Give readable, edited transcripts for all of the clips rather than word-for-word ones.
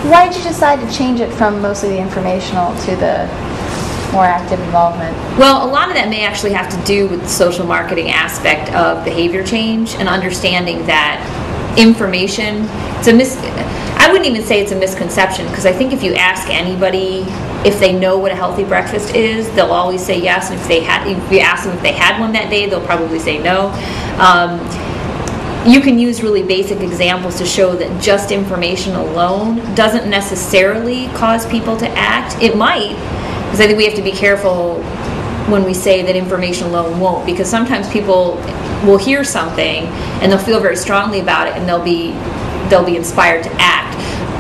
Why did you decide to change it from mostly the informational to the more active involvement? Well, a lot of that may actually have to do with the social marketing aspect of behavior change and understanding that information, I wouldn't even say it's a misconception, because I think if you ask anybody if they know what a healthy breakfast is, they'll always say yes, and if you ask them if they had one that day, they'll probably say no. You can use really basic examples to show that just information alone doesn't necessarily cause people to act. It might, because I think we have to be careful when we say that information alone won't, because sometimes people will hear something and they'll feel very strongly about it and they'll be inspired to act.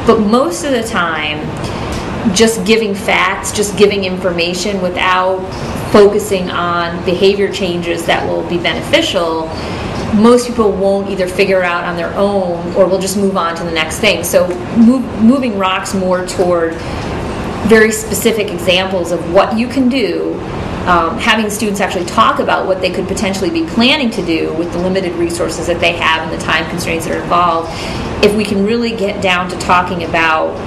But most of the time, just giving facts, just giving information without focusing on behavior changes that will be beneficial, most people won't either figure it out on their own or will just move on to the next thing. So moving ROCS more toward very specific examples of what you can do, having students actually talk about what they could potentially be planning to do with the limited resources that they have and the time constraints that are involved. If we can really get down to talking about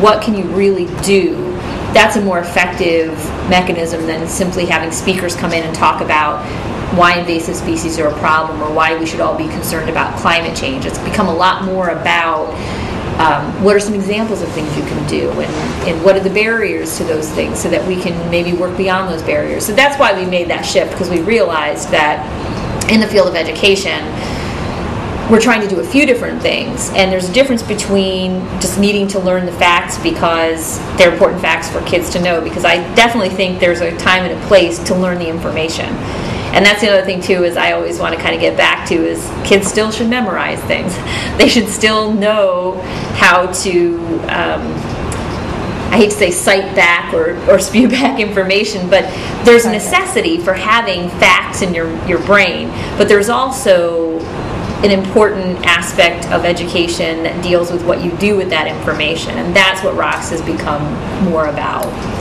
what can you really do, that's a more effective mechanism than simply having speakers come in and talk about why invasive species are a problem or why we should all be concerned about climate change. It's become a lot more about what are some examples of things you can do, and what are the barriers to those things, so that we can maybe work beyond those barriers. So that's why we made that shift, because we realized that in the field of education, we're trying to do a few different things, and there's a difference between just needing to learn the facts because they're important facts for kids to know, because I definitely think there's a time and a place to learn the information. And that's the other thing too, is I always want to kind of get back to, is kids still should memorize things. They should still know how to, I hate to say cite back or spew back information, but there's a necessity for having facts in your brain. But there's also an important aspect of education that deals with what you do with that information. And that's what ROCS has become more about.